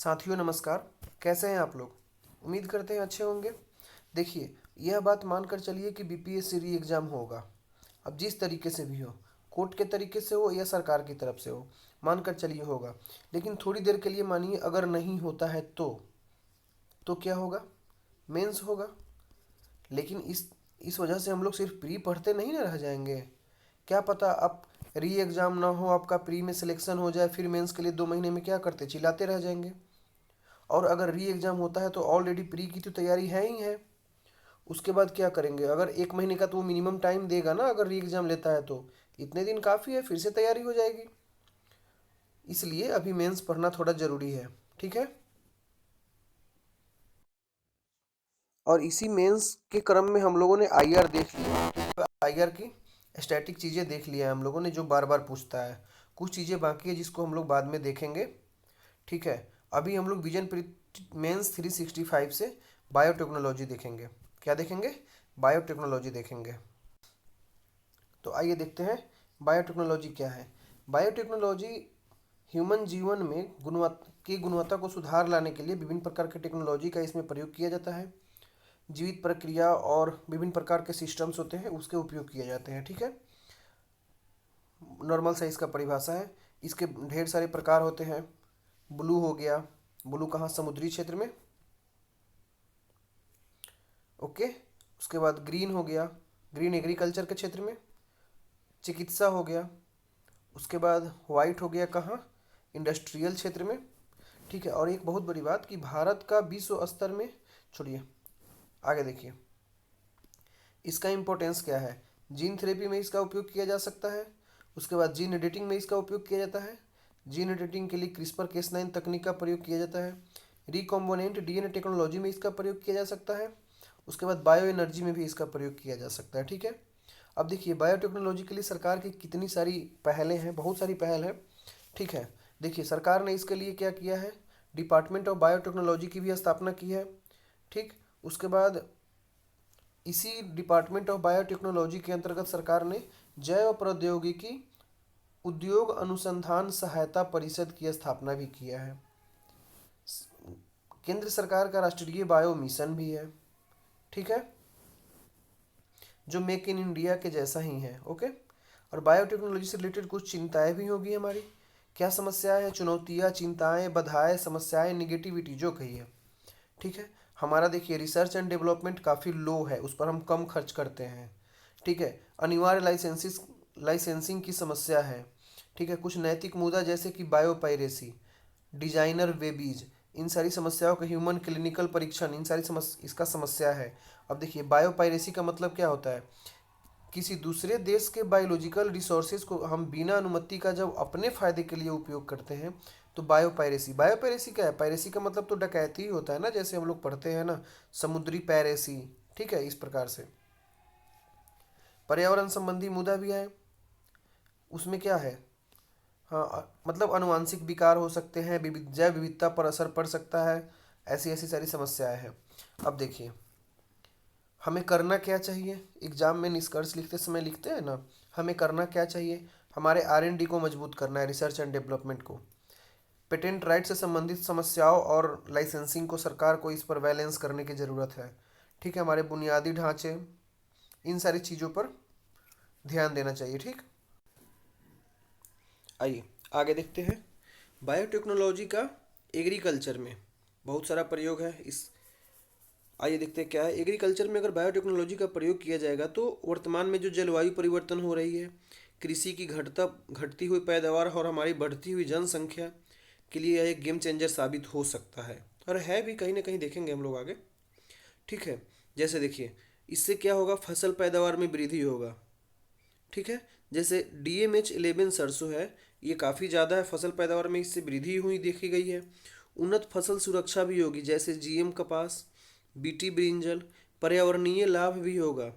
साथियों नमस्कार। कैसे हैं आप लोग? उम्मीद करते हैं अच्छे होंगे। देखिए, यह बात मानकर चलिए कि बीपीएससी री एग्ज़ाम होगा। अब जिस तरीके से भी हो, कोर्ट के तरीके से हो या सरकार की तरफ से हो, मानकर चलिए होगा। लेकिन थोड़ी देर के लिए मानिए अगर नहीं होता है तो क्या होगा? मेंस होगा। लेकिन इस वजह से हम लोग सिर्फ प्री पढ़ते नहीं ना रह जाएंगे। क्या पता अब री एग्ज़ाम ना हो, आपका प्री में सिलेक्शन हो जाए, फिर मेंस के लिए 2 महीने में क्या करते, चिल्लाते रह जाएंगे। और अगर री एग्ज़ाम होता है तो ऑलरेडी प्री की तो तैयारी है ही है। उसके बाद क्या करेंगे? अगर 1 महीने का तो वो मिनिमम टाइम देगा ना, अगर री एग्ज़ाम लेता है तो इतने दिन काफ़ी है, फिर से तैयारी हो जाएगी। इसलिए अभी मेंस पढ़ना थोड़ा ज़रूरी है। ठीक है। और इसी मेंस के क्रम में हम लोगों ने आईआर देख लिया। आईआर की स्टैटिक चीज़ें देख लिया है हम लोगों ने, जो बार बार पूछता है। कुछ चीज़ें बाकी है जिसको हम लोग बाद में देखेंगे। ठीक है। अभी हम लोग विजन मेंस 365 से बायोटेक्नोलॉजी देखेंगे। क्या देखेंगे? बायोटेक्नोलॉजी देखेंगे। तो आइए देखते हैं बायोटेक्नोलॉजी क्या है। बायोटेक्नोलॉजी ह्यूमन जीवन में गुणवत्ता को सुधार लाने के लिए विभिन्न प्रकार के टेक्नोलॉजी का इसमें प्रयोग किया जाता है। जीवित प्रक्रिया और विभिन्न प्रकार के सिस्टम्स होते हैं, उसके उपयोग किए जाते हैं। ठीक है। नॉर्मल साइज का परिभाषा है। इसके ढेर सारे प्रकार होते हैं। ब्लू हो गया। ब्लू कहाँ? समुद्री क्षेत्र में। ओके। उसके बाद ग्रीन हो गया, ग्रीन एग्रीकल्चर के क्षेत्र में। चिकित्सा हो गया। उसके बाद वाइट हो गया कहाँ? इंडस्ट्रियल क्षेत्र में। ठीक है। और एक बहुत बड़ी बात कि भारत का विश्व स्तर में, छोड़िए आगे देखिए, इसका इम्पोर्टेंस क्या है। जीन थेरेपी में इसका उपयोग किया जा सकता है। उसके बाद जीन एडिटिंग में इसका उपयोग किया जाता है। जीन एडिटिंग के लिए क्रिस्पर केस 9 तकनीक का प्रयोग किया जाता है। रिकॉम्बिनेंट डीएनए टेक्नोलॉजी में इसका प्रयोग किया जा सकता है। उसके बाद बायो एनर्जी में भी इसका प्रयोग किया जा सकता है। ठीक है। अब देखिए, बायोटेक्नोलॉजी के लिए सरकार की कितनी सारी पहलें हैं, बहुत सारी पहल है। ठीक है। देखिए, सरकार ने इसके लिए क्या किया है, डिपार्टमेंट ऑफ बायोटेक्नोलॉजी की भी स्थापना की है। ठीक। उसके बाद इसी डिपार्टमेंट ऑफ बायोटेक्नोलॉजी के अंतर्गत सरकार ने जैव प्रौद्योगिकी उद्योग अनुसंधान सहायता परिषद की स्थापना भी किया है। केंद्र सरकार का राष्ट्रीय बायो मिशन भी है। ठीक है। जो मेक इन इंडिया के जैसा ही है। ओके। और बायोटेक्नोलॉजी से रिलेटेड कुछ चिंताएं भी होगी हमारी। क्या समस्याएं हैं? चुनौतियां, चिंताएं, बाधाएं, समस्याएं, निगेटिविटी जो कही है। ठीक है। हमारा देखिए, रिसर्च एंड डेवलपमेंट काफ़ी लो है, उस पर हम कम खर्च करते हैं। ठीक है। अनिवार्य लाइसेंसिंग की समस्या है। ठीक है। कुछ नैतिक मुद्दा जैसे कि बायोपायरेसी, डिजाइनर वेबीज, इन सारी समस्याओं का ह्यूमन क्लिनिकल परीक्षण, इन सारी इसका समस्या है। अब देखिए, बायोपायरेसी का मतलब क्या होता है? किसी दूसरे देश के बायोलॉजिकल रिसोर्सेज को हम बिना अनुमति का जब अपने फायदे के लिए उपयोग करते हैं तो बायोपायरेसी। बायोपायरेसी क्या है? पायरेसी का मतलब तो डकैती ही होता है ना, जैसे हम लोग पढ़ते हैं ना, समुद्री पायरेसी। ठीक है। इस प्रकार से पर्यावरण संबंधी मुद्दा भी है। उसमें क्या है? हाँ, मतलब अनुवांशिक विकार हो सकते हैं, जैव विविधता पर असर पड़ सकता है। ऐसी ऐसी सारी समस्याएं हैं। अब देखिए, हमें करना क्या चाहिए? एग्जाम में निष्कर्ष लिखते समय लिखते हैं ना, हमें करना क्या चाहिए? हमारे आर एन डी को मजबूत करना है, रिसर्च एंड डेवलपमेंट को। पेटेंट राइट से संबंधित समस्याओं और लाइसेंसिंग को सरकार को इस पर बैलेंस करने की ज़रूरत है। ठीक है। हमारे बुनियादी ढांचे, इन सारी चीज़ों पर ध्यान देना चाहिए। ठीक। आइए आगे देखते हैं। बायोटेक्नोलॉजी का एग्रीकल्चर में बहुत सारा प्रयोग है। इस आइए देखते हैं क्या है। एग्रीकल्चर में अगर बायोटेक्नोलॉजी का प्रयोग किया जाएगा तो वर्तमान में जो जलवायु परिवर्तन हो रही है, कृषि की घटती हुई पैदावार और हमारी बढ़ती हुई जनसंख्या के लिए यह एक गेम चेंजर साबित हो सकता है, और है भी कहीं ना कहीं, देखेंगे हम लोग आगे। ठीक है। जैसे देखिए, इससे क्या होगा? फसल पैदावार में वृद्धि होगा। ठीक है। जैसे DMH11 सरसों है, ये काफ़ी ज़्यादा है, फसल पैदावार में इससे वृद्धि हुई देखी गई है। उन्नत फसल सुरक्षा भी होगी, जैसे GM कपास, BT ब्रिंजल। पर्यावरणीय लाभ भी होगा।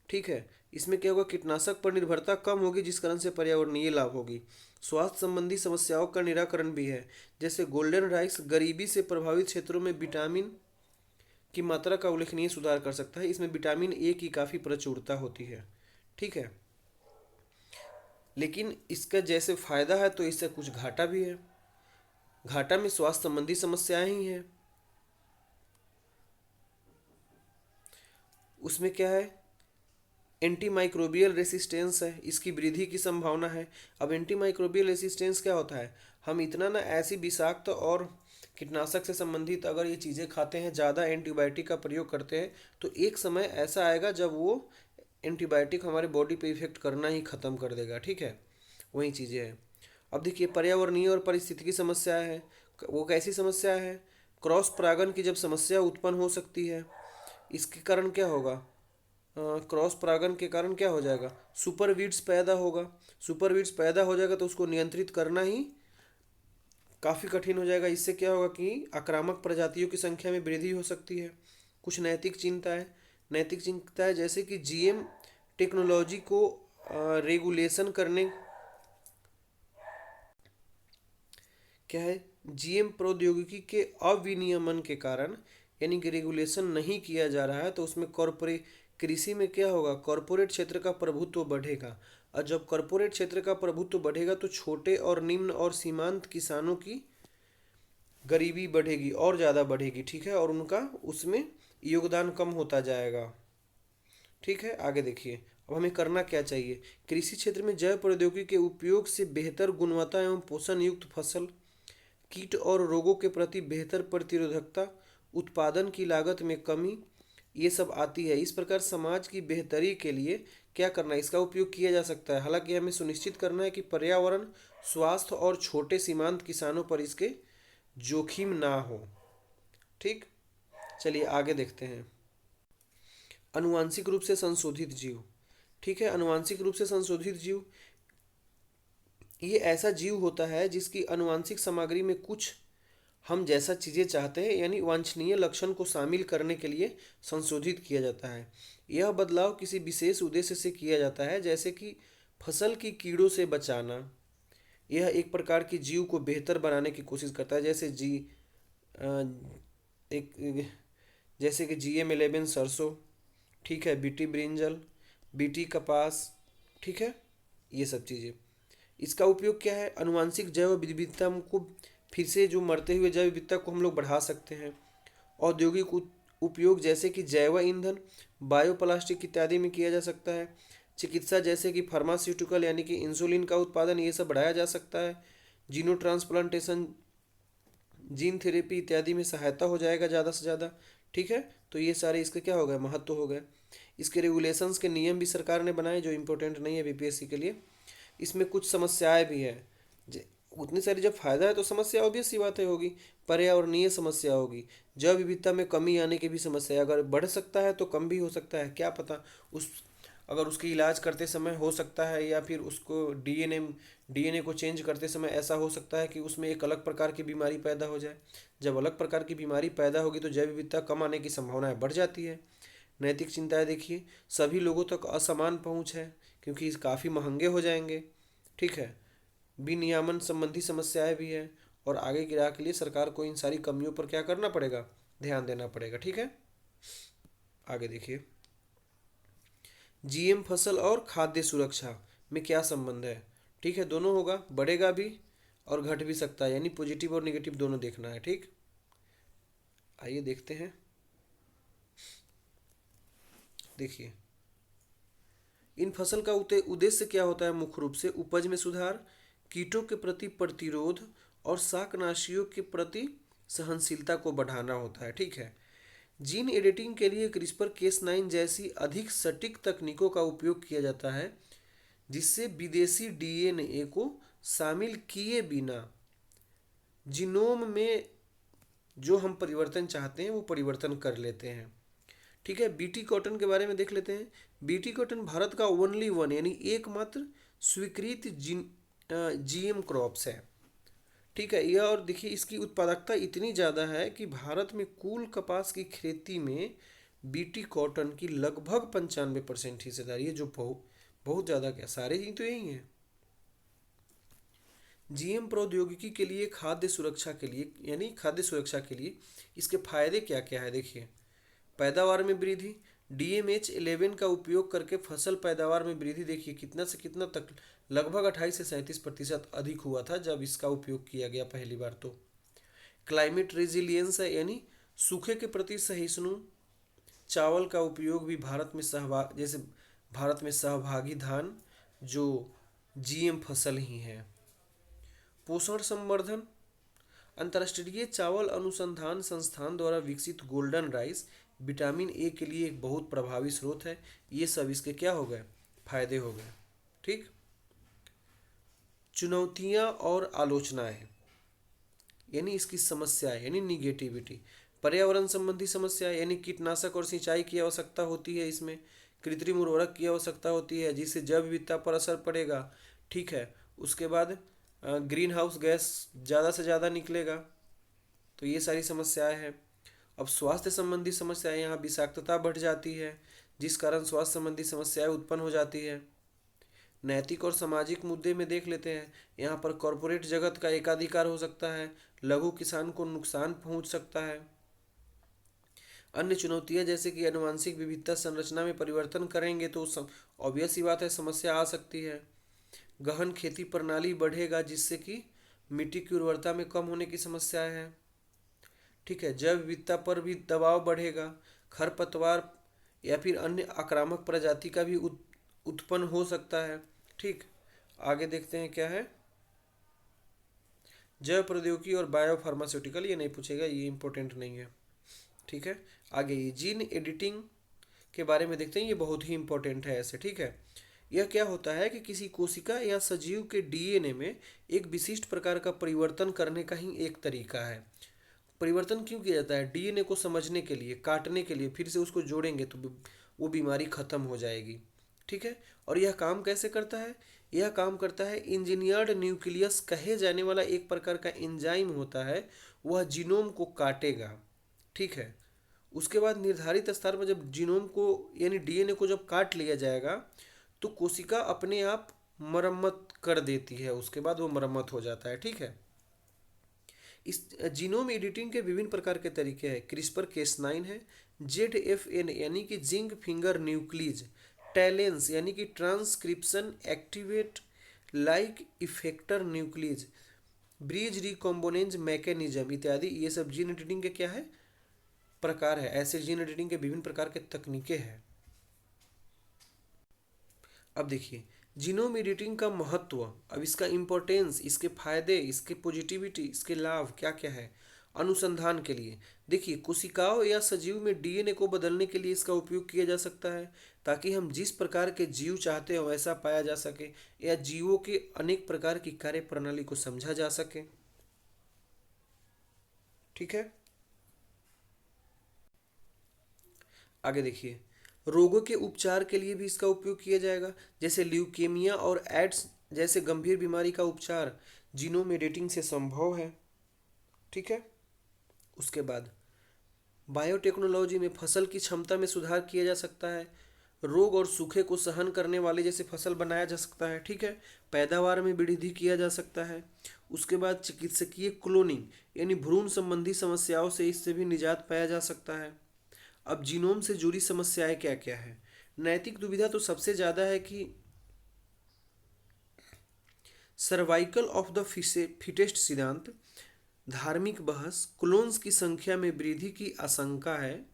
ठीक है। इसमें क्या होगा? कीटनाशक पर निर्भरता कम होगी, जिस कारण से पर्यावरणीय लाभ होगी। स्वास्थ्य संबंधी समस्याओं का निराकरण भी है, जैसे गोल्डन राइस गरीबी से प्रभावित क्षेत्रों में विटामिन की मात्रा का उल्लेखनीय सुधार कर सकता है। इसमें विटामिन A की काफ़ी प्रचुरता होती है। ठीक है। लेकिन इसका जैसे फायदा है तो इससे कुछ घाटा भी है। घाटा में स्वास्थ्य संबंधी समस्याएं ही हैं। उसमें क्या है, एंटी माइक्रोबियल रेसिस्टेंस है, इसकी वृद्धि की संभावना है। अब एंटी माइक्रोबियल रेसिस्टेंस क्या होता है, हम इतना ना ऐसी विषाक्त और कीटनाशक से संबंधित अगर ये चीज़ें खाते हैं, ज़्यादा एंटीबायोटिक का प्रयोग करते हैं, तो एक समय ऐसा आएगा जब वो एंटीबायोटिक हमारे बॉडी पे इफेक्ट करना ही ख़त्म कर देगा। ठीक है, वही चीज़ें हैं। अब देखिए, पर्यावरणीय और पारिस्थितिकी समस्या है। वो कैसी समस्या है, क्रॉस परागण की जब समस्या उत्पन्न हो सकती है, इसके कारण क्या होगा, क्रॉस परागण के कारण क्या हो जाएगा, सुपर वीड्स पैदा होगा। सुपर वीड्स पैदा हो जाएगा तो उसको नियंत्रित करना ही काफ़ी कठिन हो जाएगा। इससे क्या होगा कि आक्रामक प्रजातियों की संख्या में वृद्धि हो सकती है। कुछ नैतिक चिंता है जैसे कि जीएम टेक्नोलॉजी को रेगुलेशन करने, क्या है, जीएम प्रौद्योगिकी के अविनियमन के कारण, यानी कि रेगुलेशन नहीं किया जा रहा है, तो उसमें कॉरपोरेट कृषि में क्या होगा, कॉरपोरेट क्षेत्र का प्रभुत्व बढ़ेगा। और जब कॉरपोरेट क्षेत्र का प्रभुत्व बढ़ेगा तो छोटे और निम्न और सीमांत किसानों की गरीबी बढ़ेगी और ज़्यादा बढ़ेगी। ठीक है, और उनका उसमें योगदान कम होता जाएगा। ठीक है, आगे देखिए, अब हमें करना क्या चाहिए। कृषि क्षेत्र में जैव प्रौद्योगिकी के उपयोग से बेहतर गुणवत्ता एवं पोषण युक्त फसल, कीट और रोगों के प्रति बेहतर प्रतिरोधकता, उत्पादन की लागत में कमी, ये सब आती है। इस प्रकार समाज की बेहतरी के लिए क्या करना है, इसका उपयोग किया जा सकता है। हालांकि हमें सुनिश्चित करना है कि पर्यावरण, स्वास्थ्य और छोटे सीमांत किसानों पर इसके जोखिम ना हो। ठीक, चलिए आगे देखते हैं। अनुवांशिक रूप से संशोधित जीव। ठीक है, अनुवांशिक रूप से संशोधित जीव ये ऐसा जीव होता है जिसकी अनुवांशिक सामग्री में कुछ हम जैसा चीज़ें चाहते हैं, यानी वांछनीय लक्षण को शामिल करने के लिए संशोधित किया जाता है। यह बदलाव किसी विशेष उद्देश्य से किया जाता है, जैसे कि फसल की कीड़ों से बचाना। यह एक प्रकार की जीव को बेहतर बनाने की कोशिश करता है, एक जैसे कि GM11 सरसों, ठीक है, बीटी ब्रिंजल, बीटी कपास, ठीक है, ये सब चीज़ें। इसका उपयोग क्या है, अनुवांशिक जैव विविधता को फिर से जो मरते हुए जैव विविधता को हम लोग बढ़ा सकते हैं। औद्योगिक उपयोग जैसे कि जैव ईंधन, बायोप्लास्टिक इत्यादि में किया जा सकता है। चिकित्सा जैसे कि फार्मास्यूटिकल यानी कि इंसुलिन का उत्पादन, ये सब बढ़ाया जा सकता है। जीनो ट्रांसप्लांटेशन, जीन थेरेपी इत्यादि में सहायता हो जाएगा ज़्यादा से ज़्यादा। ठीक है, तो ये सारे इसके क्या हो गए, महत्व हो गए। इसके रेगुलेशंस के नियम भी सरकार ने बनाए जो इम्पोर्टेंट नहीं है बीपीएससी के लिए। इसमें कुछ समस्याएं भी है। उतनी सारी जब फायदा है तो समस्या ऑब्वियस सी बात है होगी, पर्यावरणीय समस्या होगी, जैव विविधता में कमी आने की भी समस्या है। अगर बढ़ सकता है तो कम भी हो सकता है, क्या पता उस अगर उसकी इलाज करते समय हो सकता है, या फिर उसको डीएनए को चेंज करते समय ऐसा हो सकता है कि उसमें एक अलग प्रकार की बीमारी पैदा हो जाए। जब अलग प्रकार की बीमारी पैदा होगी तो जैव विविधता कम आने की संभावनाएं बढ़ जाती है। नैतिक चिंताएं देखिए, सभी लोगों तक असमान पहुंच है क्योंकि काफ़ी महंगे हो जाएंगे। ठीक है, विनियामन संबंधी समस्याएं भी है, और आगे की राह के लिए सरकार को इन सारी कमियों पर क्या करना पड़ेगा, ध्यान देना पड़ेगा। ठीक है, आगे देखिए, जीएम फसल और खाद्य सुरक्षा में क्या संबंध है। ठीक है, दोनों होगा, बढ़ेगा भी और घट भी सकता है, यानी पॉजिटिव और निगेटिव दोनों देखना है। ठीक, आइए देखते हैं। देखिए, इन फसल का उद्देश्य क्या होता है, मुख्य रूप से उपज में सुधार, कीटों के प्रति प्रतिरोध और शाकनाशियों के प्रति सहनशीलता को बढ़ाना होता है। ठीक है, जीन एडिटिंग के लिए CRISPR-Cas9 जैसी अधिक सटीक तकनीकों का उपयोग किया जाता है, जिससे विदेशी डीएनए को शामिल किए बिना जीनोम में जो हम परिवर्तन चाहते हैं वो परिवर्तन कर लेते हैं। ठीक है, बीटी कॉटन के बारे में देख लेते हैं। बीटी कॉटन भारत का ओनली वन यानी एकमात्र स्वीकृत जीएम क्रॉप्स है। ठीक है, यह और देखिए इसकी उत्पादकता इतनी ज़्यादा है कि भारत में कुल कपास की खेती में बीटी कॉटन की लगभग 95% हिस्सेदारी है, जो बहुत ज़्यादा, क्या सारे ही तो यही हैं। जीएम प्रौद्योगिकी के लिए खाद्य सुरक्षा के लिए, यानी खाद्य सुरक्षा के लिए इसके फायदे क्या क्या है देखिए। पैदावार में वृद्धि, DMH11 का उपयोग करके फसल पैदावार में वृद्धि देखिए कितना से कितना तक, लगभग 28 से 37% अधिक हुआ था जब इसका उपयोग किया गया पहली बार। तो क्लाइमेट रेजिलियंस है, यानी सूखे के प्रति सहिष्णु। चावल का उपयोग भी भारत में सहभागी धान, जो जीएम फसल ही है। पोषण संवर्धन, अंतर्राष्ट्रीय चावल अनुसंधान संस्थान द्वारा विकसित गोल्डन राइस विटामिन ए के लिए एक बहुत प्रभावी स्रोत है। ये सब इसके क्या हो गए, फायदे हो गए। ठीक। चुनौतियां और आलोचनाएं, यानी इसकी समस्याएं, यानी निगेटिविटी। पर्यावरण संबंधी समस्या, यानी कीटनाशक और सिंचाई की आवश्यकता होती है, इसमें कृत्रिम उर्वरक की आवश्यकता होती है, जिससे जैव विविधता पर असर पड़ेगा। ठीक है। उसके बाद ग्रीन हाउस गैस ज़्यादा से ज़्यादा निकलेगा, तो ये सारी समस्याएं हैं। अब स्वास्थ्य संबंधी समस्याएं, यहाँ विषाक्तता बढ़ जाती है, जिस कारण स्वास्थ्य संबंधी समस्याएं उत्पन्न हो जाती है। नैतिक और सामाजिक मुद्दे में देख लेते हैं। यहाँ पर कॉरपोरेट जगत का एकाधिकार हो सकता है, लघु किसान को नुकसान पहुंच सकता है। अन्य चुनौतियां जैसे कि आनुवंशिक विविधता संरचना में परिवर्तन करेंगे तो ऑब्वियस सी बात है, समस्या आ सकती है। गहन खेती प्रणाली बढ़ेगा, जिससे कि मिट्टी की उर्वरता में कम होने की समस्याएं है। ठीक है। जैव विविधता पर भी दबाव बढ़ेगा, खरपतवार या फिर अन्य आक्रामक प्रजाति का भी उत्पन्न हो सकता है। ठीक। आगे देखते हैं क्या है। जैव प्रौद्योगिकी और बायोफार्मास्यूटिकल, ये नहीं पूछेगा, ये इंपॉर्टेंट नहीं है। ठीक है। आगे ये जीन एडिटिंग के बारे में देखते हैं, ये बहुत ही इंपॉर्टेंट है ऐसे। ठीक है। यह क्या होता है कि किसी कोशिका या सजीव के डीएनए में एक विशिष्ट प्रकार का परिवर्तन करने का ही एक तरीका है। परिवर्तन क्यों किया जाता है? डीएनए को समझने के लिए, काटने के लिए, फिर से उसको जोड़ेंगे तो वो बीमारी खत्म हो जाएगी। ठीक है। और यह काम कैसे करता है? यह काम करता है, इंजीनियर्ड न्यूक्लियस कहे जाने वाला एक प्रकार का एंजाइम होता है, वह जीनोम को काटेगा। ठीक है। उसके बाद निर्धारित स्तर पर जब जीनोम को, यानी डीएनए को जब काट लिया जाएगा, तो कोशिका अपने आप मरम्मत कर देती है, उसके बाद वो मरम्मत हो जाता है। ठीक है। इस जीनोम एडिटिंग के विभिन्न प्रकार के तरीके हैं। क्रिस्पर केस9 है, ZFN यानी कि जिंक फिंगर न्यूक्लीज, टैलेंस यानी कि transcription activate like effector nucleases, bridge recombinase mechanism इत्यादि। ये सब जीन एडिटिंग के क्या है, प्रकार है। ऐसे जीन एडिटिंग के विभिन्न प्रकार के तकनीकें हैं। अब देखिए जीनोम एडिटिंग का महत्व, अब इसका इम्पोर्टेंस, इसके फायदे, इसके पॉजिटिविटी, इसके लाभ क्या क्या है अनुसंधान के लिए। देखिए कोशिकाओं या सजीव में डीएनए को बदलने के लिए इसका उपयोग किया जा सकता है, ताकि हम जिस प्रकार के जीव चाहते हो वैसा पाया जा सके, या जीवों के अनेक प्रकार की कार्य प्रणाली को समझा जा सके। ठीक है। आगे देखिए रोगों के उपचार के लिए भी इसका उपयोग किया जाएगा, जैसे ल्यूकेमिया और एड्स जैसे गंभीर बीमारी का उपचार जीनोम एडिटिंग से संभव है। ठीक है। उसके बाद बायोटेक्नोलॉजी में फसल की क्षमता में सुधार किया जा सकता है, रोग और सूखे को सहन करने वाले जैसे फसल बनाया जा सकता है। ठीक है। पैदावार में वृद्धि किया जा सकता है। उसके बाद चिकित्सकीय क्लोनिंग, यानी भ्रूण संबंधी समस्याओं से इससे भी निजात पाया जा सकता है। अब जीनोम से जुड़ी समस्याएं क्या क्या है? नैतिक दुविधा तो सबसे ज़्यादा है कि सर्वाइकल ऑफ द फिटेस्ट सिद्धांत, धार्मिक बहस, क्लोन्स की संख्या में वृद्धि की आशंका है,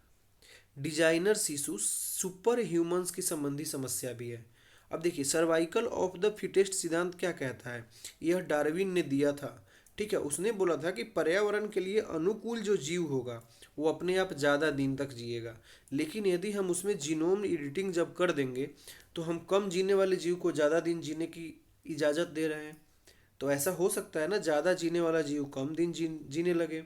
डिजाइनर शिशु, सुपर ह्यूमंस की संबंधी समस्या भी है। अब देखिए सर्वाइकल ऑफ द फिटेस्ट सिद्धांत क्या कहता है, यह डार्विन ने दिया था। ठीक है। उसने बोला था कि पर्यावरण के लिए अनुकूल जो जीव होगा वो अपने आप ज़्यादा दिन तक जिएगा, लेकिन यदि हम उसमें जीनोम एडिटिंग जब कर देंगे तो हम कम जीने वाले जीव को ज़्यादा दिन जीने की इजाज़त दे रहे हैं। तो ऐसा हो सकता है ना, ज़्यादा जीने वाला जीव कम दिन जीने लगे।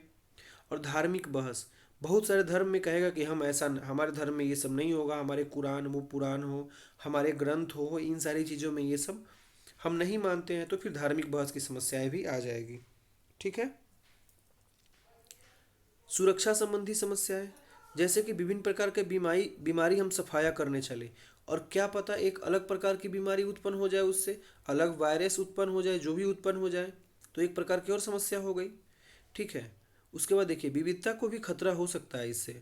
और धार्मिक बहस, बहुत सारे धर्म में कहेगा कि हम ऐसा, हमारे धर्म में ये सब नहीं होगा, हमारे कुरान वो पुराण हो, हमारे ग्रंथ हो, इन सारी चीज़ों में ये सब हम नहीं मानते हैं, तो फिर धार्मिक बहस की समस्याएं भी आ जाएगी। ठीक है। सुरक्षा संबंधी समस्याएं, जैसे कि विभिन्न प्रकार के बीमारी हम सफाया करने चले और क्या पता एक अलग प्रकार की बीमारी उत्पन्न हो जाए, उससे अलग वायरस उत्पन्न हो जाए, जो भी उत्पन्न हो जाए तो एक प्रकार की और समस्या हो गई। ठीक है। उसके बाद देखिए विविधता को भी खतरा हो सकता है इससे।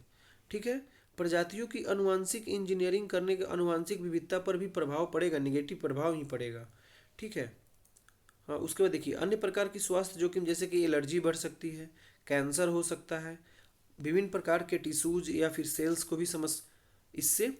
ठीक है। प्रजातियों की अनुवांशिक इंजीनियरिंग करने के आनुवांशिक विविधता पर भी प्रभाव पड़ेगा, निगेटिव प्रभाव ही पड़ेगा। ठीक है। हाँ, उसके बाद देखिए अन्य प्रकार की स्वास्थ्य जोखिम जैसे कि एलर्जी बढ़ सकती है, कैंसर हो सकता है, विभिन्न प्रकार के टिश्यूज या फिर सेल्स को भी समझ इससे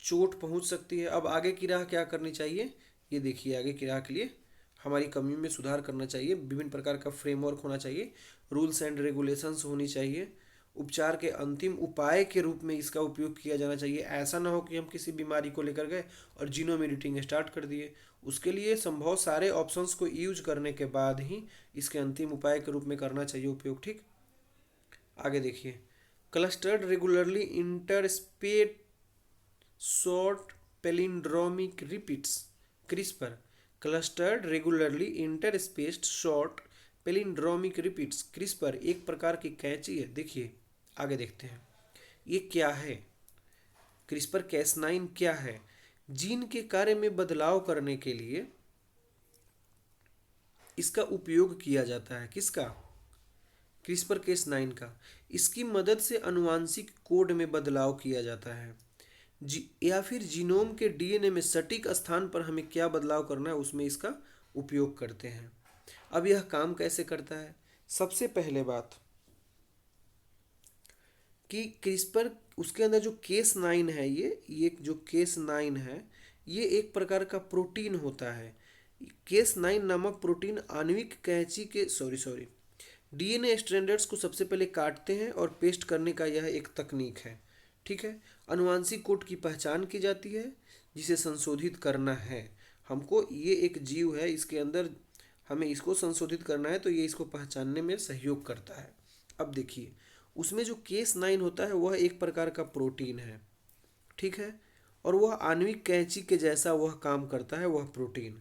चोट पहुंच सकती है। अब आगे की राह क्या करनी चाहिए, ये देखिए आगे की राह के लिए हमारी कमी में सुधार करना चाहिए, विभिन्न प्रकार का फ्रेमवर्क होना चाहिए, रूल्स एंड रेगुलेशंस होनी चाहिए, उपचार के अंतिम उपाय के रूप में इसका उपयोग किया जाना चाहिए। ऐसा ना हो कि हम किसी बीमारी को लेकर गए और जीनोम एडिटिंग स्टार्ट कर दिए। उसके लिए संभव सारे ऑप्शंस को यूज करने के बाद ही इसके अंतिम उपाय के रूप में करना चाहिए उपयोग। ठीक, आगे देखिए clustered regularly interspaced short palindromic repeats CRISPR. Clustered regularly interspaced short palindromic repeats CRISPR एक प्रकार की कैंची है। देखिए आगे देखते हैं ये क्या है, क्रिस्पर कैस9 क्या है। जीन के कार्य में बदलाव करने के लिए इसका उपयोग किया जाता है। किसका, क्रिस्पर केस 9 का। इसकी मदद से अनुवांशिक कोड में बदलाव किया जाता है या फिर जीनोम के डीएनए में सटीक स्थान पर हमें क्या बदलाव करना है उसमें इसका उपयोग करते हैं। अब यह काम कैसे करता है, सबसे पहले बात कि क्रिस्पर उसके अंदर जो केस 9 है, ये जो केस 9 है ये एक प्रकार का प्रोटीन होता है। केस 9 नामक प्रोटीन आणविक कैंची के सॉरी डीएनए स्ट्रैंडर्ड्स को सबसे पहले काटते हैं और पेस्ट करने का यह एक तकनीक है। ठीक है, अनुवांशिक कोड की पहचान की जाती है जिसे संशोधित करना है हमको। ये एक जीव है, इसके अंदर हमें इसको संशोधित करना है तो ये इसको पहचानने में सहयोग करता है। अब देखिए उसमें जो केस 9 होता है वह एक प्रकार का प्रोटीन है। ठीक है, और वह आणविक कैंची के जैसा वह काम करता है वह प्रोटीन।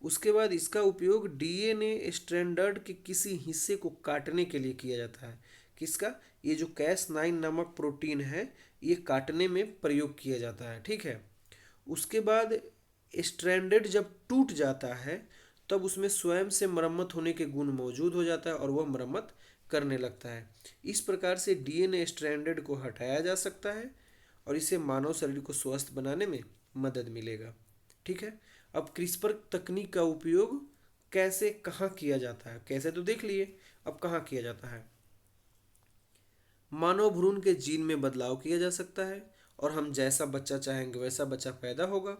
उसके बाद इसका उपयोग डीएनए स्ट्रैंडर्ड के किसी हिस्से को काटने के लिए किया जाता है। किसका, ये जो कैस 9 नामक प्रोटीन है ये काटने में प्रयोग किया जाता है। ठीक है, उसके बाद स्ट्रैंडेड जब टूट जाता है तब उसमें स्वयं से मरम्मत होने के गुण मौजूद हो जाता है और वह मरम्मत करने लगता है। इस प्रकार से डीएनए स्ट्रैंडेड को हटाया जा सकता है और इससे मानव शरीर को स्वस्थ बनाने में मदद मिलेगा। ठीक है, अब क्रिस्पर तकनीक का उपयोग कैसे कहाँ किया जाता है, कैसे तो देख लिए, अब कहाँ किया जाता है। मानव भ्रूण के जीन में बदलाव किया जा सकता है और हम जैसा बच्चा चाहेंगे वैसा बच्चा पैदा होगा।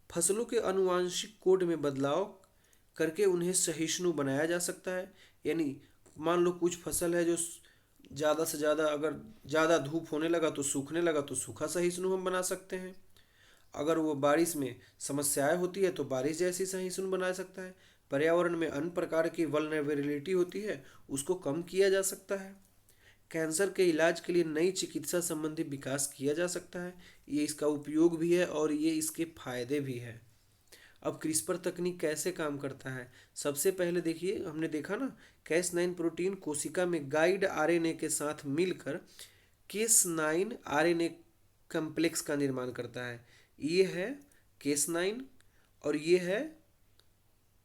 फसलों के आनुवांशिक कोड में बदलाव करके उन्हें सहिष्णु बनाया जा सकता है। यानी मान लो कुछ फसल है जो ज़्यादा से ज़्यादा अगर ज़्यादा धूप होने लगा तो सूखने लगा तो सूखा सहिष्णु हम बना सकते हैं। अगर वो बारिश में समस्याएं होती है तो बारिश जैसी सहिष्णु बना सकता है। पर्यावरण में अन्य प्रकार की वल्नरेबिलिटी होती है उसको कम किया जा सकता है। कैंसर के इलाज के लिए नई चिकित्सा संबंधी विकास किया जा सकता है। ये इसका उपयोग भी है और ये इसके फायदे भी है। अब क्रिस्पर तकनीक कैसे काम करता है, सबसे पहले देखिए हमने देखा ना कैस 9 प्रोटीन कोशिका में गाइड आरएनए के साथ मिलकर केस 9 आरएनए कम्प्लेक्स का निर्माण करता है। ये है केस 9 और ये है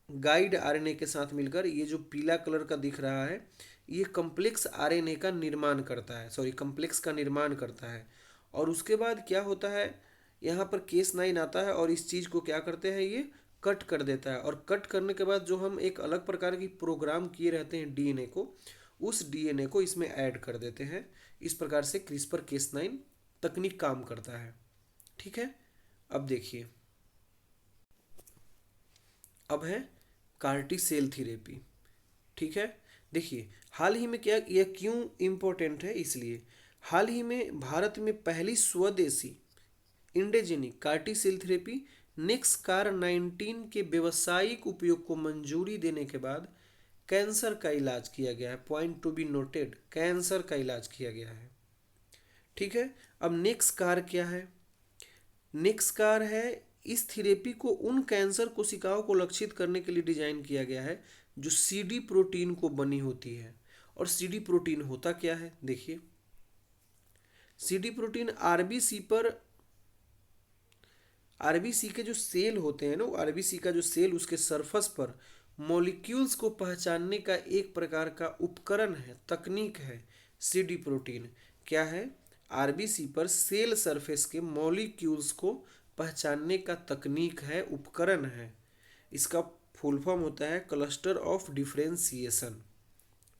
गाइड आरएनए के साथ मिलकर ये जो पीला कलर का दिख रहा है ये कम्प्लेक्स आरएनए का निर्माण करता है, कम्प्लेक्स का निर्माण करता है। और उसके बाद क्या होता है, यहाँ पर केस 9 आता है और इस चीज़ को क्या करते हैं ये कट कर देता है। और कट करने के बाद जो हम एक अलग प्रकार की प्रोग्राम किए रहते हैं डीएनए को, उस डीएनए को इसमें ऐड कर देते हैं। इस प्रकार से क्रिस्पर केस 9 तकनीक काम करता है। ठीक है, अब देखिए अब है कार्टी सेल थेरेपी। ठीक है, देखिए हाल ही में क्या यह क्यों इम्पोर्टेंट है, इसलिए हाल ही में भारत में पहली स्वदेशी इंडेजेनिक कार्टी सेल थेरेपी नेक्सकार 19 के व्यवसायिक उपयोग को मंजूरी देने के बाद कैंसर का इलाज किया गया है। Point to be noted, cancer का इलाज किया गया है। ठीक है, अब नेक्सकार क्या है, नेक्सकार है इस थेरेपी को उन कैंसर कोशिकाओं को लक्षित करने के लिए डिजाइन किया गया है जो सीडी प्रोटीन को बनी होती है। और सीडी प्रोटीन होता क्या है, देखिए सीडी प्रोटीन आरबीसी के जो सेल होते हैं ना, आरबीसी का जो सेल उसके सरफेस पर मॉलिक्यूल्स को पहचानने का एक प्रकार का उपकरण है, तकनीक है। सीडी प्रोटीन क्या है, आरबीसी पर सेल सरफेस के मॉलिक्यूल्स को पहचानने का तकनीक है, उपकरण है। इसका फुल फॉर्म होता है क्लस्टर ऑफ डिफरेंशिएशन।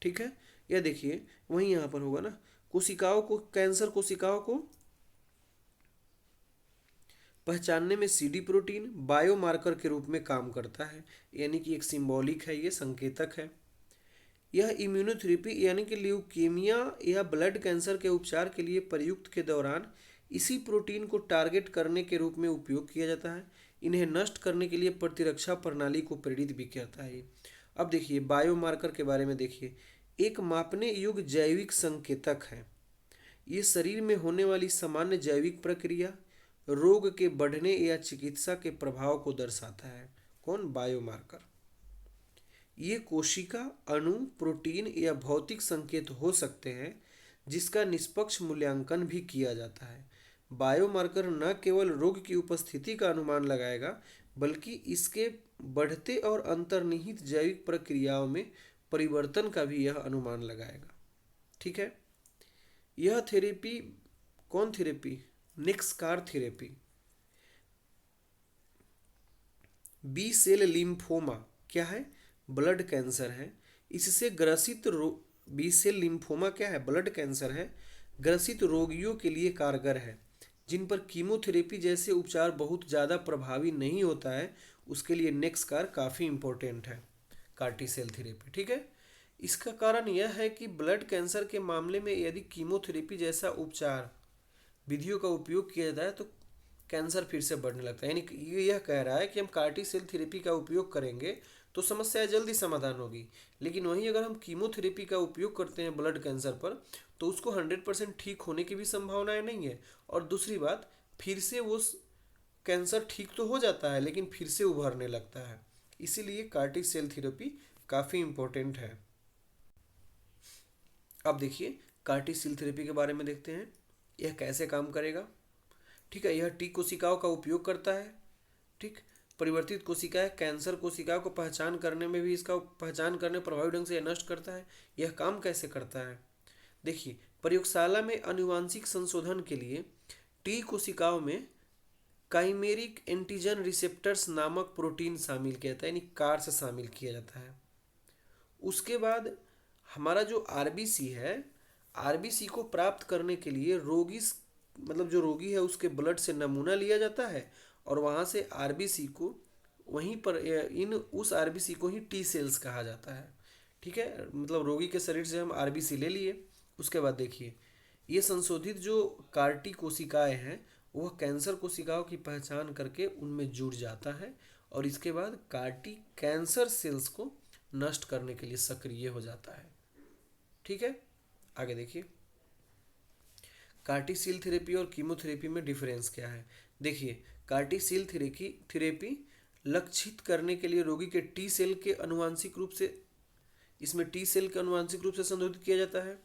ठीक है, यह देखिए वही यहाँ पर होगा ना, कोशिकाओं को, कैंसर कोशिकाओं को पहचानने में सीडी प्रोटीन बायोमार्कर के रूप में काम करता है, यानी कि एक सिंबॉलिक है, ये संकेतक है। यह इम्यूनोथेरेपी यानी कि ल्यूकेमिया या ब्लड कैंसर के उपचार के लिए प्रयुक्त के दौरान इसी प्रोटीन को टारगेट करने के रूप में उपयोग किया जाता है। इन्हें नष्ट करने के लिए प्रतिरक्षा प्रणाली को प्रेरित भी करता है। अब देखिए बायोमार्कर के बारे में देखिए, एक मापने योग्य जैविक संकेतक है। ये शरीर में होने वाली सामान्य जैविक प्रक्रिया, रोग के बढ़ने या चिकित्सा के प्रभाव को दर्शाता है। कौन? बायोमार्कर। ये कोशिका अणु, प्रोटीन या भौतिक संकेत हो सकते हैं जिसका निष्पक्ष मूल्यांकन भी किया जाता है। बायोमार्कर न केवल रोग की उपस्थिति का अनुमान लगाएगा बल्कि इसके बढ़ते और अंतर्निहित जैविक प्रक्रियाओं में परिवर्तन का भी यह अनुमान लगाएगा। ठीक है, यह थेरेपी, कौन therapy? NexCAR therapy. B cell lymphoma क्या है? ब्लड कैंसर है। इससे ग्रसित बी सेल लिम्फोमा क्या है? ब्लड कैंसर है। ग्रसित रोगियों के लिए कारगर है, जिन पर कीमोथेरेपी जैसे उपचार बहुत ज़्यादा प्रभावी नहीं होता है, उसके लिए नेक्सकार काफ़ी इम्पोर्टेंट है, कार्टी सेल थेरेपी। ठीक है, इसका कारण यह है कि ब्लड कैंसर के मामले में यदि कीमोथेरेपी जैसा उपचार विधियों का उपयोग किया जाता है तो कैंसर फिर से बढ़ने लगता है। यानी कि यह कह रहा है कि हम कार्टी सेल थेरेपी का उपयोग करेंगे तो समस्या जल्दी समाधान होगी, लेकिन वहीं अगर हम कीमोथेरेपी का उपयोग करते हैं ब्लड कैंसर पर तो उसको 100% ठीक होने की भी संभावनाएं नहीं है। और दूसरी बात, फिर से वो कैंसर ठीक तो हो जाता है लेकिन फिर से उभरने लगता है। इसीलिए कार्टी सेल थेरेपी काफ़ी इम्पोर्टेंट है। अब देखिए कार्टी सेल थेरेपी के बारे में देखते हैं, यह कैसे काम करेगा। ठीक है, यह टी कोशिकाओं का उपयोग करता है। ठीक, परिवर्तित कोशिकाएं कैंसर कोशिकाओं को पहचान करने में भी इसका पहचान करने प्रभावी ढंग से यह नष्ट करता है। यह काम कैसे करता है? देखिए, प्रयोगशाला में आनुवांशिक संशोधन के लिए टी कोशिकाओं में काइमेरिक एंटीजन रिसेप्टर्स नामक प्रोटीन शामिल किया जाता है, यानी कार्स शामिल किया जाता है। उसके बाद हमारा जो आरबीसी है, आरबीसी को प्राप्त करने के लिए रोगी, मतलब जो रोगी है उसके ब्लड से नमूना लिया जाता है और वहाँ से आरबीसी को वहीं पर उस आरबीसी को ही टी सेल्स कहा जाता है। ठीक है, मतलब रोगी के शरीर से हम आरबीसी ले लिए। उसके बाद देखिए, ये संशोधित जो कार्टी कोशिकाएं हैं वह कैंसर कोशिकाओं की पहचान करके उनमें जुड़ जाता है और इसके बाद कार्टी कैंसर सेल्स को नष्ट करने के लिए सक्रिय हो जाता है। ठीक है, आगे देखिए कार्टी सेल थेरेपी और कीमोथेरेपी में डिफरेंस क्या है। देखिए, कार्टी सेल थेरेपी लक्षित करने के लिए रोगी के टी सेल के अनुवांशिक रूप से, इसमें टी सेल के अनुवांशिक रूप से संशोधित किया जाता है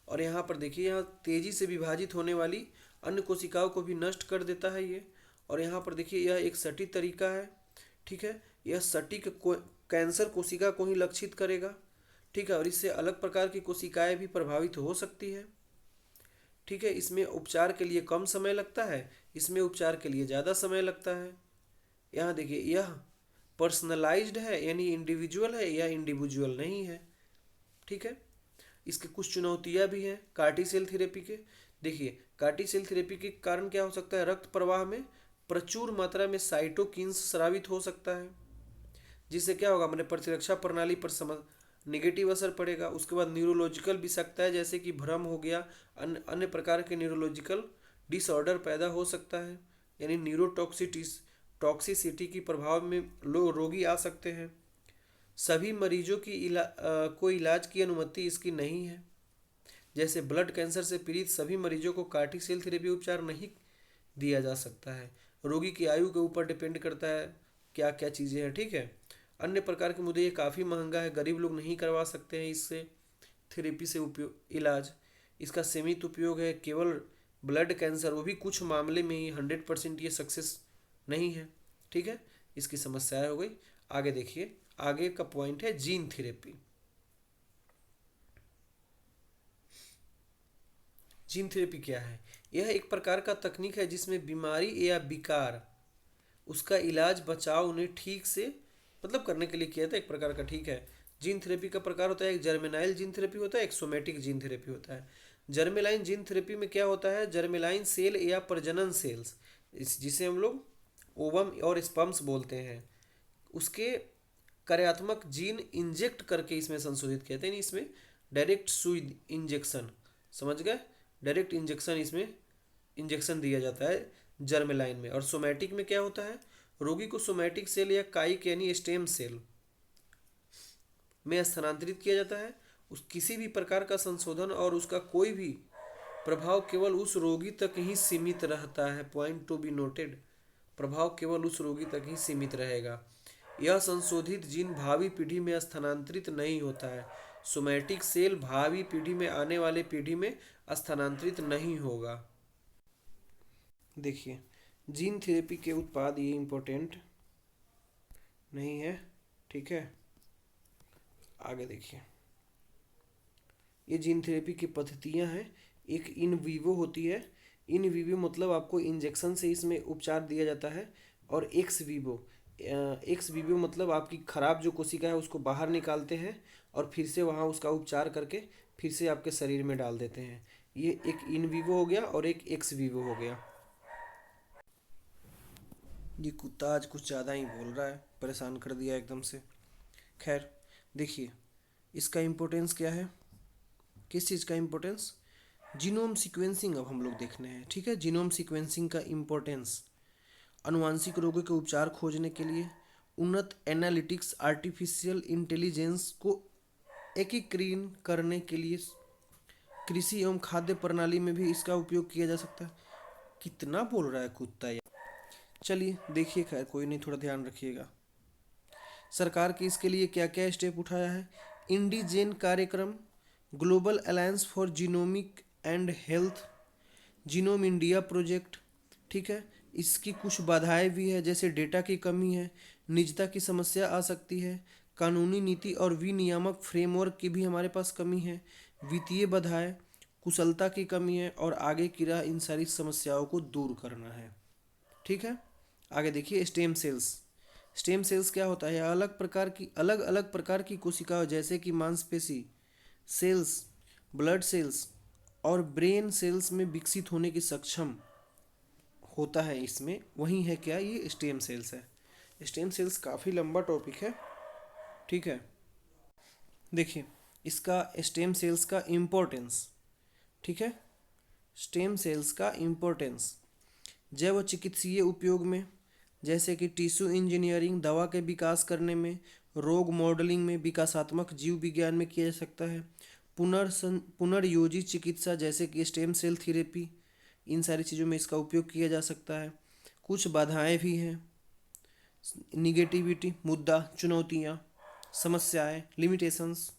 और यहाँ पर देखिए, यहाँ तेजी से विभाजित होने वाली अन्य कोशिकाओं को भी नष्ट कर देता है ये। और यहाँ पर देखिए, यह एक सटीक तरीका है। ठीक है, यह सटीक कैंसर कोशिका को ही लक्षित करेगा। ठीक है, और इससे अलग प्रकार की कोशिकाएं भी प्रभावित हो सकती है। ठीक है, इसमें उपचार के लिए कम समय लगता है, इसमें उपचार के लिए ज़्यादा समय लगता है। यहाँ देखिए, यह पर्सनलाइज्ड है यानी इंडिविजुअल है या इंडिविजुअल नहीं है। ठीक है, इसके कुछ चुनौतियाँ भी हैं कार्टी सेल थेरेपी के। देखिए, कार्टी सेल थेरेपी के कारण क्या हो सकता है, रक्त प्रवाह में प्रचुर मात्रा में साइटोकिन्स स्रावित हो सकता है, जिससे क्या होगा, हमारे प्रतिरक्षा प्रणाली पर नेगेटिव असर पड़ेगा। उसके बाद न्यूरोलॉजिकल विषाक्तता जैसे कि भ्रम हो गया, अन्य प्रकार के न्यूरोलॉजिकल डिसऑर्डर पैदा हो सकता है, यानी टॉक्सिसिटी की प्रभाव में रोगी आ सकते हैं। सभी मरीजों की को इलाज की अनुमति इसकी नहीं है। जैसे ब्लड कैंसर से पीड़ित सभी मरीजों को कार्टी सेल थेरेपी उपचार नहीं दिया जा सकता है। रोगी की आयु के ऊपर डिपेंड करता है क्या क्या चीज़ें हैं। ठीक है, अन्य प्रकार के मुद्दे, ये काफ़ी महंगा है, गरीब लोग नहीं करवा सकते हैं इससे थेरेपी से उपयोग इलाज। इसका सीमित उपयोग है केवल ब्लड कैंसर, वो भी कुछ मामले में ही, 100% ये सक्सेस नहीं है। ठीक है, इसकी समस्याएं हो गई। आगे देखिए, आगे का पॉइंट है जीन थेरेपी। जीन थेरेपी क्या है? यह एक प्रकार का तकनीक है जिसमें बीमारी या विकार, उसका इलाज, बचाव, उन्हें ठीक से मतलब करने के लिए किया था एक प्रकार का, ठीक है। जीन थेरेपी का प्रकार होता है, एक जर्मेनाइल जीन थेरेपी होता है, एक सोमेटिक जीन थेरेपी होता है। जर्मेलाइन जीन थेरेपी में क्या होता है, जर्मेलाइन सेल या प्रजनन सेल्स, इस जिसे हम लोग ओवम और स्पर्म्स बोलते हैं, उसके कार्यात्मक जीन इंजेक्ट करके इसमें संशोधित किया था। यानी इसमें डायरेक्ट सुई इंजेक्शन, समझ गए, डायरेक्ट इंजेक्शन, इसमें इंजेक्शन दिया जाता है जर्मेलाइन में। और सोमैटिक में क्या होता है, रोगी को सोमैटिक सेल या काइक यानी स्टेम सेल में स्थानांतरित किया जाता है। उस किसी भी प्रकार का संशोधन और उसका कोई भी प्रभाव केवल उस रोगी तक ही सीमित रहता है। पॉइंट टू बी नोटेड, प्रभाव केवल उस रोगी तक ही सीमित रहेगा। यह संशोधित जीन भावी पीढ़ी में स्थानांतरित नहीं होता है। सोमैटिक सेल भावी पीढ़ी में आने वाले पीढ़ी में स्थानांतरित नहीं होगा। देखिए, जीन थेरेपी के उत्पाद ये इम्पोर्टेंट नहीं है, ठीक है। आगे देखिए, ये जीन थेरेपी की पद्धतियाँ हैं। एक इन वीवो होती है, इन वीवो मतलब आपको इंजेक्शन से इसमें उपचार दिया जाता है। और एक्स वीवो मतलब आपकी खराब जो कोशिका है उसको बाहर निकालते हैं और फिर से वहाँ उसका उपचार करके फिर से आपके शरीर में डाल देते हैं। ये एक इन वीवो हो गया और एक एक्स वीवो हो गया। ये कुत्ता आज कुछ ज़्यादा ही बोल रहा है, परेशान कर दिया एकदम से। खैर, देखिए, इसका इम्पोर्टेंस क्या है, किस चीज़ का इम्पोर्टेंस, जीनोम सीक्वेंसिंग अब हम लोग देखने हैं, ठीक है। जीनोम सीक्वेंसिंग का इम्पोर्टेंस, अनुवांशिक रोगों के उपचार खोजने के लिए उन्नत एनालिटिक्स, आर्टिफिशियल इंटेलिजेंस को एकीकृत करने के लिए कृषि एवं खाद्य प्रणाली में भी इसका उपयोग किया जा सकता है। कितना बोल रहा है कुत्ता यार। चलिए देखिए, खैर कोई नहीं, थोड़ा ध्यान रखिएगा। सरकार की इसके लिए क्या क्या स्टेप उठाया है, इंडीजेन कार्यक्रम, global alliance for genomic and health, genome India project, ठीक है। इसकी कुछ बाधाएं भी है, जैसे डेटा की कमी है, निजता की समस्या आ सकती है, कानूनी नीति और विनियामक फ्रेमवर्क की भी हमारे पास कमी है, वित्तीय बाधाएं, कुशलता की कमी है, और आगे की राह इन सारी समस्याओं को दूर करना है, ठीक है। आगे देखिए, स्टेम सेल्स। स्टेम सेल्स क्या होता है, अलग अलग प्रकार की कोशिकाओं जैसे कि मांसपेशी सेल्स, ब्लड सेल्स और ब्रेन सेल्स में विकसित होने की सक्षम होता है। इसमें वही है क्या, ये स्टेम सेल्स है। स्टेम सेल्स काफ़ी लंबा टॉपिक है, ठीक है। देखिए, इसका स्टेम सेल्स का इम्पोर्टेंस, ठीक है। स्टेम सेल्स का इम्पोर्टेंस जैव चिकित्सीय उपयोग में, जैसे कि टिश्यू इंजीनियरिंग, दवा के विकास करने में, रोग मॉडलिंग में, विकासात्मक जीव विज्ञान में किया जा सकता है। पुनर्योजी चिकित्सा जैसे कि स्टेम सेल थेरेपी, इन सारी चीज़ों में इसका उपयोग किया जा सकता है। कुछ बाधाएं भी हैं, निगेटिविटी, मुद्दा, चुनौतियाँ, समस्याएं, लिमिटेशंस,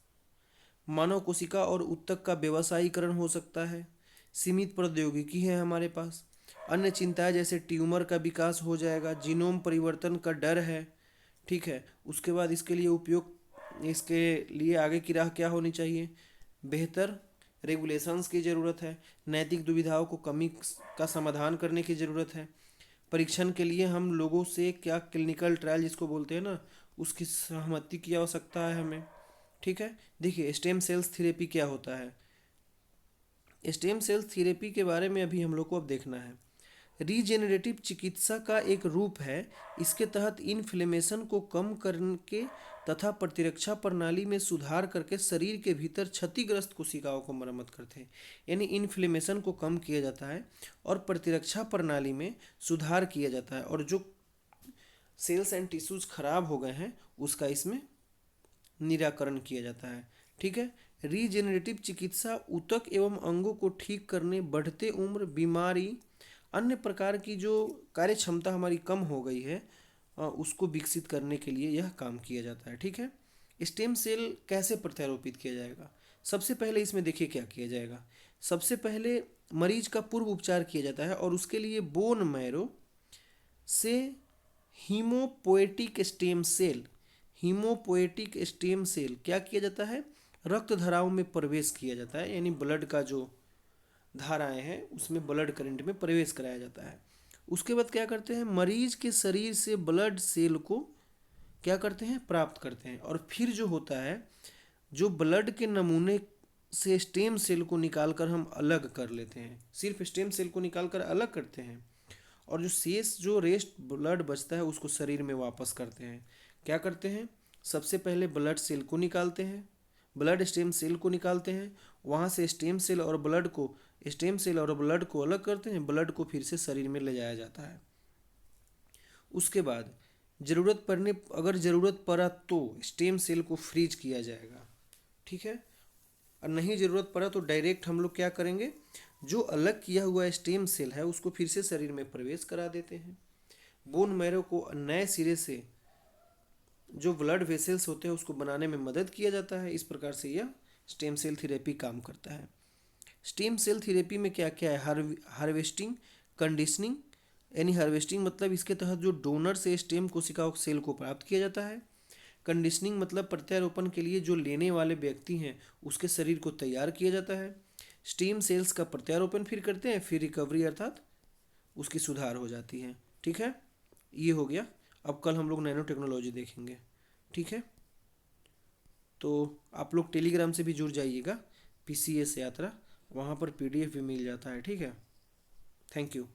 मानव कोशिका और ऊतक का व्यवसायीकरण हो सकता है, सीमित प्रौद्योगिकी है हमारे पास, अन्य चिंताएं जैसे ट्यूमर का विकास हो जाएगा, जीनोम परिवर्तन का डर है, ठीक है। उसके बाद इसके लिए आगे की राह क्या होनी चाहिए, बेहतर रेगुलेशंस की ज़रूरत है, नैतिक दुविधाओं को कमी का समाधान करने की ज़रूरत है। परीक्षण के लिए हम लोगों से क्या क्लिनिकल ट्रायल जिसको बोलते हैं ना, उसकी सहमति की आवश्यकता है हमें, ठीक है। देखिए, स्टेम सेल्स थेरेपी क्या होता है, स्टेम सेल थेरेपी के बारे में अभी हम लोग को अब देखना है। रीजेनरेटिव चिकित्सा का एक रूप है। इसके तहत इन्फ्लेमेशन को कम करके तथा प्रतिरक्षा प्रणाली में सुधार करके शरीर के भीतर क्षतिग्रस्त कोशिकाओं को मरम्मत करते हैं। यानी इन्फ्लेमेशन को कम किया जाता है और प्रतिरक्षा प्रणाली में सुधार किया जाता है, और जो सेल्स एंड टिश्यूज खराब हो गए हैं उसका इसमें निराकरण किया जाता है, ठीक है। रीजेनरेटिव चिकित्सा ऊतक एवं अंगों को ठीक करने, बढ़ते उम्र, बीमारी, अन्य प्रकार की जो कार्य क्षमता हमारी कम हो गई है उसको विकसित करने के लिए यह काम किया जाता है, ठीक है। स्टेम सेल कैसे प्रत्यारोपित किया जाएगा, सबसे पहले इसमें देखिए क्या किया जाएगा। सबसे पहले मरीज का पूर्व उपचार किया जाता है और उसके लिए बोन मैरो से हीमोपोएटिक स्टेम सेल क्या किया जाता है, रक्त धाराओं में प्रवेश किया जाता है। यानी ब्लड का जो धाराएं हैं उसमें ब्लड करंट में प्रवेश कराया जाता है। उसके बाद क्या करते हैं, मरीज के शरीर से ब्लड सेल को क्या करते हैं, प्राप्त करते हैं। और फिर जो होता है, जो ब्लड के नमूने से स्टेम सेल को निकालकर हम अलग कर लेते हैं, सिर्फ स्टेम सेल को निकालकर अलग करते हैं, और जो शेष जो रेस्ट ब्लड बचता है उसको शरीर में वापस करते हैं। क्या करते हैं, सबसे पहले ब्लड सेल को निकालते हैं, ब्लड स्टेम सेल को निकालते हैं, वहाँ से स्टेम सेल और ब्लड को अलग करते हैं, ब्लड को फिर से शरीर में ले जाया जाता है। उसके बाद अगर ज़रूरत पड़ा तो स्टेम सेल को फ्रीज किया जाएगा, ठीक है। और नहीं ज़रूरत पड़ा तो डायरेक्ट हम लोग क्या करेंगे, जो अलग किया हुआ स्टेम सेल है उसको फिर से शरीर में प्रवेश करा देते हैं। बोन मैरो को नए सिरे से जो ब्लड वेसल्स होते हैं उसको बनाने में मदद किया जाता है। इस प्रकार से यह स्टेम सेल थेरेपी काम करता है। स्टेम सेल थेरेपी में क्या क्या है, हार्वेस्टिंग, कंडीशनिंग, यानी हार्वेस्टिंग मतलब इसके तहत जो डोनर से स्टेम कोशिकाओं सेल को प्राप्त किया जाता है। कंडीशनिंग मतलब प्रत्यारोपण के लिए जो लेने वाले व्यक्ति हैं उसके शरीर को तैयार किया जाता है। स्टेम सेल्स का प्रत्यारोपण फिर करते हैं, फिर रिकवरी अर्थात उसकी सुधार हो जाती है, ठीक है। ये हो गया। अब कल हम लोग नैनो टेक्नोलॉजी देखेंगे, ठीक है। तो आप लोग टेलीग्राम से भी जुड़ जाइएगा, PCS यात्रा, वहाँ पर PDF भी मिल जाता है, ठीक है। Thank you.